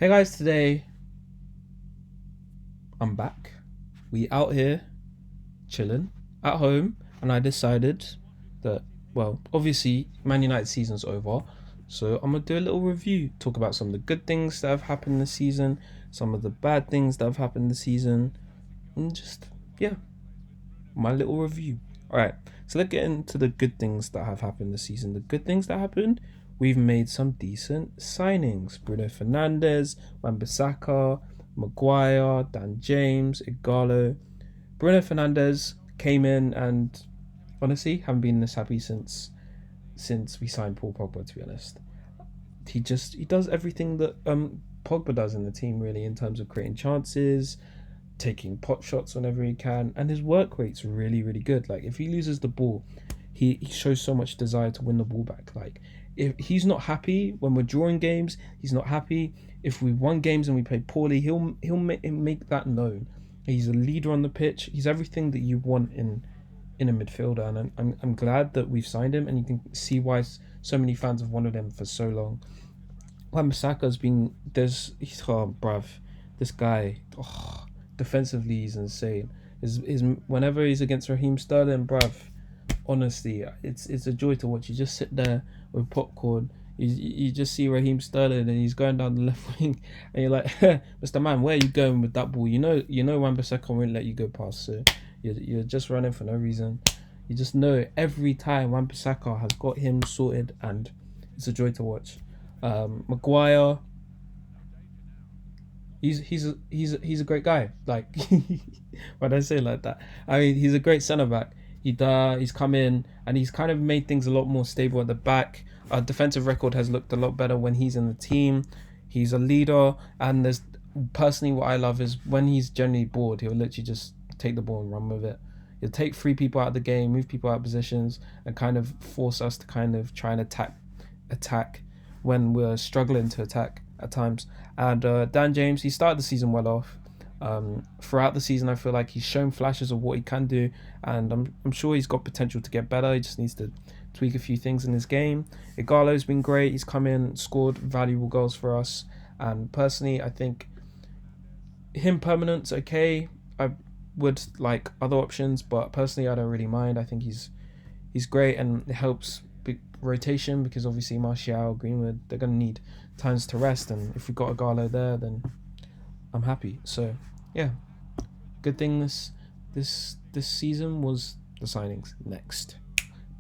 Hey guys, today I'm back. We out here chilling at home, and I decided that, well, obviously Man United season's over, so I'm gonna do a little review, talk about some of the good things that have happened this season, some of the bad things that have happened this season, and just yeah, my little review. All right, so let's get into the good things that have happened this season. The good things that happened: we've made some decent signings. Bruno Fernandes, Wan-Bissaka, Maguire, Dan James, Igalo. Bruno Fernandes came in and honestly haven't been this happy since we signed Paul Pogba. To be honest, he does everything that Pogba does in the team, really, in terms of creating chances, taking pot shots whenever he can, and his work rate's really, really good. Like, if he loses the ball, he shows so much desire to win the ball back. Like, if he's not happy when we're drawing games, he's not happy if we won games and we play poorly, he'll make that known. He's a leader on the pitch. He's everything that you want in a midfielder, and I'm glad that we've signed him, and you can see why so many fans have wanted him for so long. Wan-Bissaka's been bruv, this guy, defensively he's insane. His whenever he's against Raheem Sterling, bruv, honestly, it's a joy to watch. You just sit there with popcorn. You just see Raheem Sterling and he's going down the left wing, and you're like, Mr. Man, where are you going with that ball? You know Wan-Bissaka won't let you go past, so you're just running for no reason. You just know every time Wan-Bissaka has got him sorted, and it's a joy to watch. Maguire, he's a great guy. Like, why did I say it like that? I mean, he's a great centre back. He's come in and he's kind of made things a lot more stable at the back. Our defensive record has looked a lot better when he's in the team. He's a leader, and there's personally what I love is when he's generally bored, he'll literally just take the ball and run with it. He'll take three people out of the game, move people out of positions, and kind of force us to kind of try and attack when we're struggling to attack at times. And Dan James, he started the season well off. Throughout the season, I feel like he's shown flashes of what he can do, and I'm sure he's got potential to get better. He just needs to tweak a few things in his game. Igalo's been great. He's come in, scored valuable goals for us, and personally, I think him permanent's okay. I would like other options, but personally, I don't really mind. I think he's great, and it helps rotation, because obviously Martial, Greenwood, they're gonna need times to rest, and if we've got Igalo there, then I'm happy. So yeah, good thing this season was the signings. Next,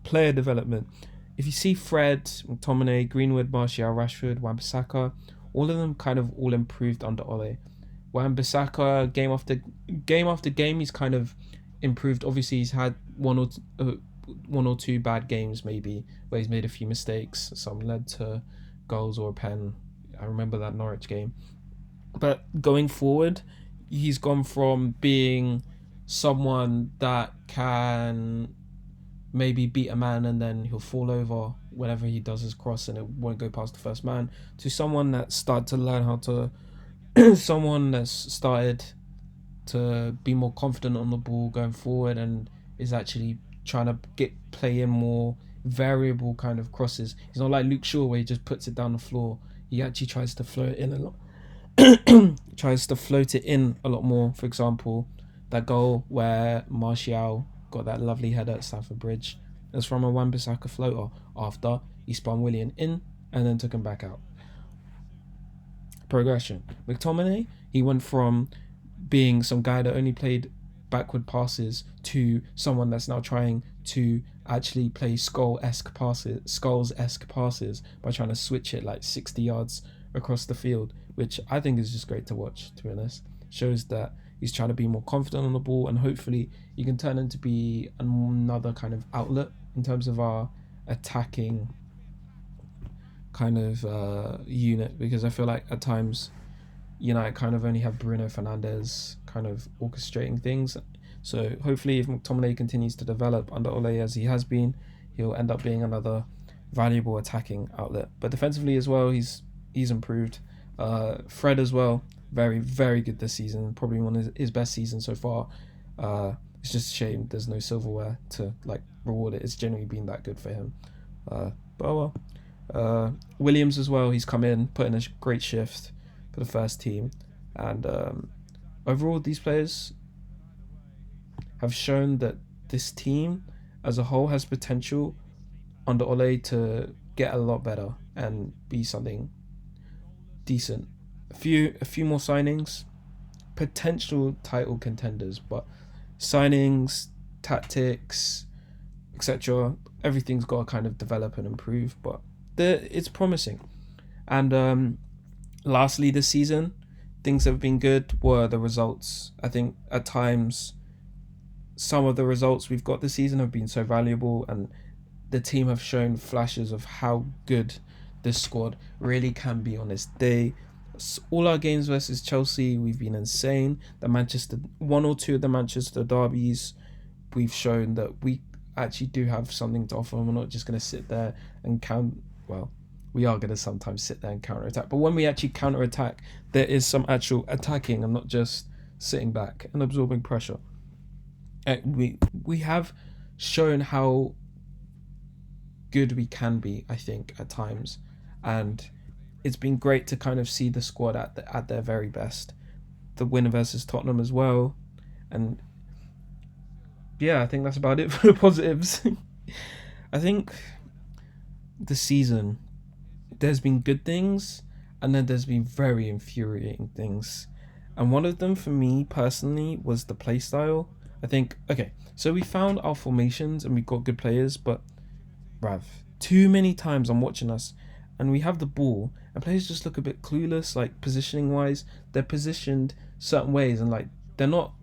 player development. If you see Fred, McTominay, Greenwood, Martial, Rashford, Wan-Bissaka, all of them kind of all improved under Ole. Wan-Bissaka, game after game, he's kind of improved. Obviously, he's had one or two bad games, maybe, where he's made a few mistakes. Some led to goals or a pen. I remember that Norwich game. But going forward, he's gone from being someone that can maybe beat a man and then he'll fall over whenever he does his cross and it won't go past the first man, to someone that started to learn how to someone that's started to be more confident on the ball going forward, and is actually trying to play in more variable kind of crosses. He's not like Luke Shaw, where he just puts it down the floor. He actually tries to float it in a lot a lot more. For example, that goal where Martial got that lovely header at Stamford Bridge, that's from a Wan-Bissaka floater after he spun Willian in and then took him back out. Progression. McTominay, he went from being some guy that only played backward passes to someone that's now trying to actually play Scholes-esque passes by trying to switch it like 60 yards across the field, which I think is just great to watch, to be honest. Shows that he's trying to be more confident on the ball, and hopefully he can turn into be another kind of outlet in terms of our attacking kind of unit, because I feel like at times United kind of only have Bruno Fernandes kind of orchestrating things. So hopefully if McTominay continues to develop under Ole as he has been, he'll end up being another valuable attacking outlet. But defensively as well, he's improved. Fred as well, very, very good this season, probably one of his best seasons so far. It's just a shame there's no silverware to like reward it. It's generally been that good for him. But well, Williams as well, he's come in, put in a great shift. for the first team. And overall, these players have shown that this team as a whole has potential under Ole to get a lot better and be something decent. A few more signings, potential title contenders, but signings, tactics, etc. Everything's got to kind of develop and improve, but it's promising. And lastly, this season, things that have been good were the results. I think at times, some of the results we've got this season have been so valuable, and the team have shown flashes of how good this squad really can be on this day. All our games versus Chelsea, we've been insane. One or two of the Manchester derbies, we've shown that we actually do have something to offer. We're not just going to sit there and we are going to sometimes sit there and counter attack. But when we actually counter attack, there is some actual attacking and not just sitting back and absorbing pressure. We have shown how good we can be, I think, at times, and it's been great to kind of see the squad at their very best. The win versus Tottenham as well, and yeah, I think that's about it for the positives. I think the season, there's been good things, and then there's been very infuriating things, and one of them for me personally was the play style. I think, okay, so we found our formations and we got good players, but too many times I'm watching us and we have the ball and players just look a bit clueless, like positioning wise. They're positioned certain ways and like they're not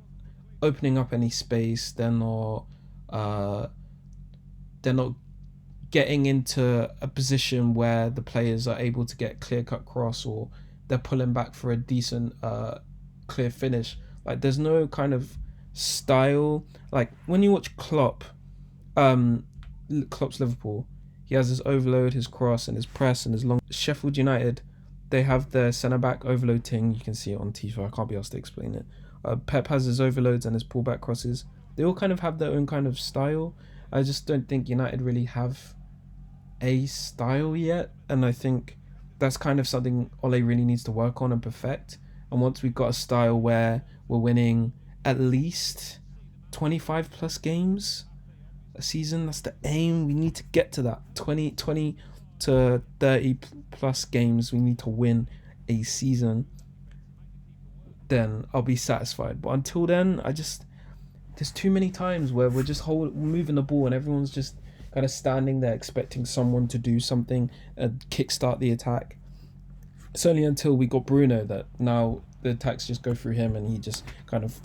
opening up any space. They're not getting into a position where the players are able to get clear cut cross, or they're pulling back for a decent clear finish. Like there's no kind of style. Like when you watch Klopp's Liverpool, he has his overload, his cross, and his press, and his long. Sheffield United, they have their centre back overload thing. You can see it on TV. I can't be asked to explain it. Pep has his overloads and his pullback crosses. They all kind of have their own kind of style. I just don't think United really have a style yet, and I think that's kind of something Ole really needs to work on and perfect. And once we've got a style where we're winning at least 25 plus games a season, that's the aim. We need to get to that 20 to 30 plus games we need to win a season, then I'll be satisfied. But until then, there's too many times where we're just moving the ball and everyone's just kind of standing there expecting someone to do something and kickstart the attack. It's only until we got Bruno that now the attacks just go through him and he just kind of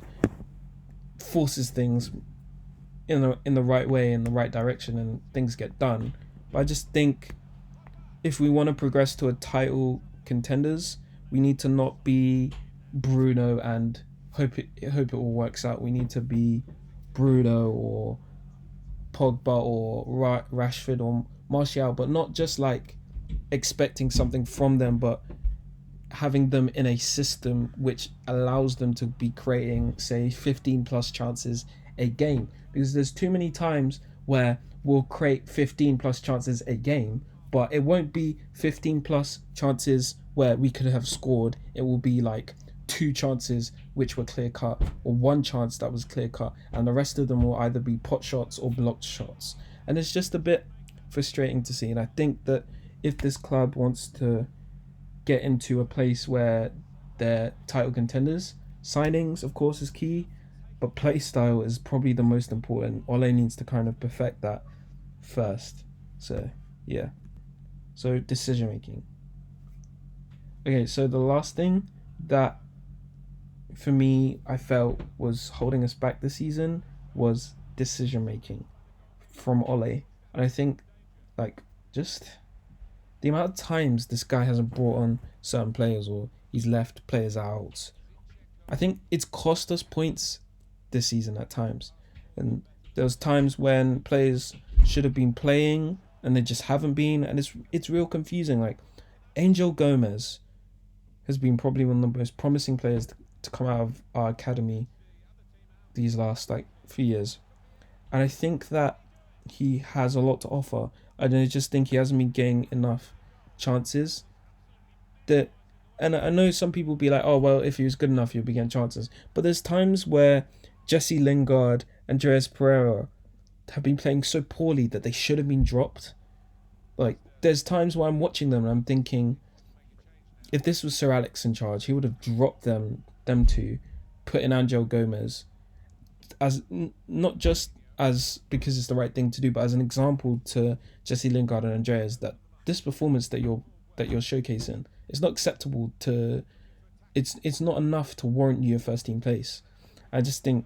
forces things in the right way, in the right direction, and things get done. But I just think if we want to progress to a title contenders, we need to not be Bruno and hope it all works out. We need to be Bruno or Pogba or Rashford or Martial, but not just like expecting something from them, but having them in a system which allows them to be creating, say, 15 plus chances a game. Because there's too many times where we'll create 15 plus chances a game, but it won't be 15 plus chances where we could have scored. It will be like 2 chances which were clear cut, or 1 chance that was clear cut, and the rest of them will either be pot shots or blocked shots. And it's just a bit frustrating to see. And I think that if this club wants to get into a place where they're title contenders, signings of course is key, but play style is probably the most important. Ole needs to kind of perfect that first. So yeah. So decision making. Okay, so the last thing that for me I felt was holding us back this season was decision making from Ole. And I think like just the amount of times this guy hasn't brought on certain players or he's left players out, I think it's cost us points this season at times. And there's times when players should have been playing and they just haven't been, and it's real confusing. Like Angel Gomez has been probably one of the most promising players to come out of our academy these last like few years, and I think that he has a lot to offer. I just think he hasn't been getting enough chances. That And I know some people be like, oh well, if he was good enough, he'll be getting chances. But there's times where Jesse Lingard, Andreas Pereira have been playing so poorly that they should have been dropped. Like, there's times where I'm watching them and I'm thinking, if this was Sir Alex in charge, he would have dropped them two, put in Angel Gomez as not just as because it's the right thing to do, but as an example to Jesse Lingard and Andreas that this performance that you're showcasing is not acceptable to. It's not enough to warrant you a first team place. I just think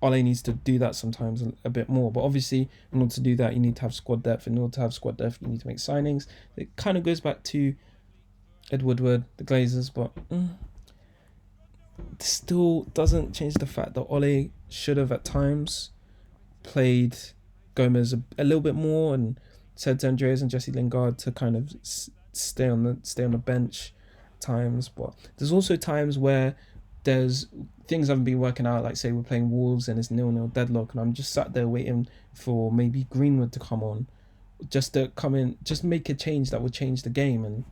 Ole needs to do that sometimes a bit more. But obviously, in order to do that, you need to have squad depth. In order to have squad depth, you need to make signings. It kind of goes back to Ed Woodward, the Glazers, but still doesn't change the fact that Ole should have at times played Gomez a little bit more and said to Andreas and Jesse Lingard to kind of stay on the bench at times. But there's also times where there's things haven't been working out, like say we're playing Wolves and it's 0-0 deadlock and I'm just sat there waiting for maybe Greenwood to come on, just to come in, just make a change that would change the game and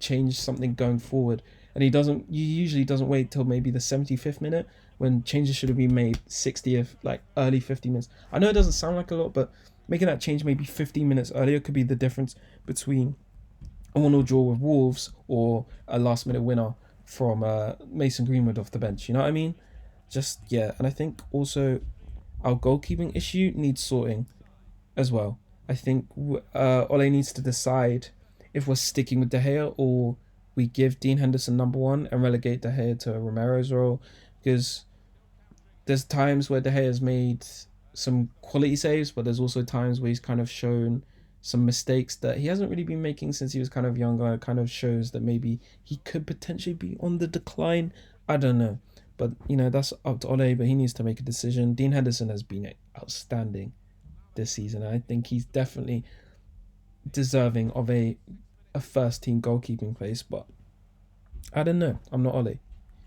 change something going forward. And he usually doesn't wait till maybe the 75th minute when changes should have been made 60th, like early 50 minutes. I know it doesn't sound like a lot, but making that change maybe 15 minutes earlier could be the difference between a 1-0 draw with Wolves or a last minute winner from Mason Greenwood off the bench. You know what I mean? Just, yeah. And I think also our goalkeeping issue needs sorting as well. I think Ole needs to decide if we're sticking with De Gea or we give Dean Henderson number one and relegate De Gea to Romero's role, because there's times where De Gea has made some quality saves, but there's also times where he's kind of shown some mistakes that he hasn't really been making since he was kind of younger. It kind of shows that maybe he could potentially be on the decline. I don't know. But, that's up to Ole, but he needs to make a decision. Dean Henderson has been outstanding this season. I think he's definitely deserving of a first team goalkeeping place, but I don't know. I'm not Ole.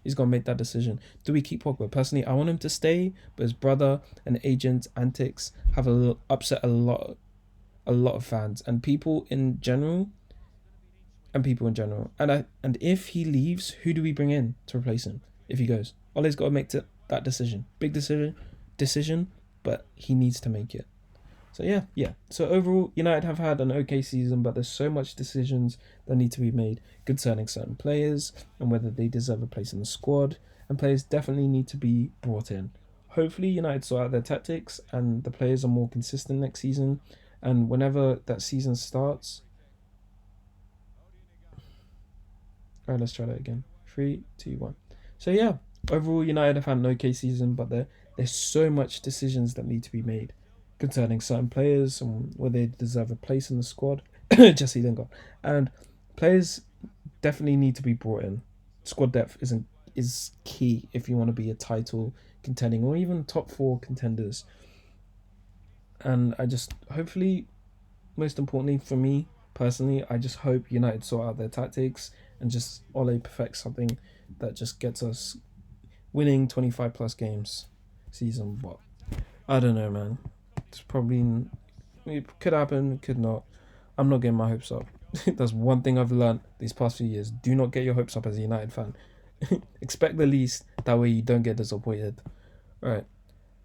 He's got to make that decision. Do we keep Pogba? Personally, I want him to stay, but his brother and agent's antics have upset a lot of fans and people in general. And if he leaves, who do we bring in to replace him if he goes? Ole's got to make that decision. Big decision, but he needs to make it. So yeah. So overall, United have had an okay season, but there's so much decisions that need to be made concerning certain players and whether they deserve a place in the squad. And players definitely need to be brought in. Hopefully, United sort out their tactics and the players are more consistent next season. And whenever that season starts, all right, let's try that again. 3, 2, 1. So yeah, overall, United have had an okay season, but there's so much decisions that need to be made concerning certain players and whether they deserve a place in the squad. Jesse Lingard. And players definitely need to be brought in. Squad depth is key if you want to be a title contending or even top 4 contenders. And I just, hopefully, most importantly for me personally, I just hope United sort out their tactics and just Ole perfects something that just gets us winning 25 plus games season. But I don't know, man. It could happen, could not. I'm not getting my hopes up. That's one thing I've learned these past few years. Do not get your hopes up as a United fan. Expect the least, that way you don't get disappointed. Right.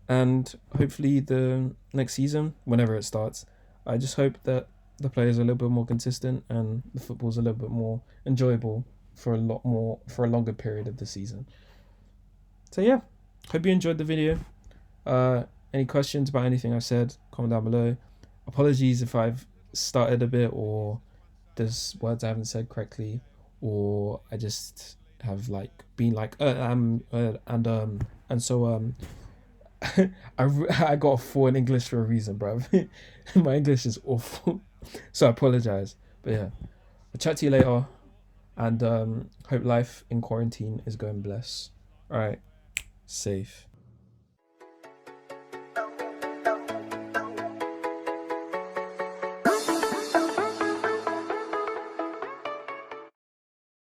And hopefully the next season, whenever it starts, I just hope that the players are a little bit more consistent and the football's a little bit more enjoyable for a longer period of the season. So yeah, hope you enjoyed the video. Any questions about anything I said, comment down below. Apologies if I've started a bit or there's words I haven't said correctly or I just have been and so I got a 4 in English for a reason, bruv. My English is awful, so I apologize. But yeah, I'll chat to you later, and hope life in quarantine is going bless. All right, safe.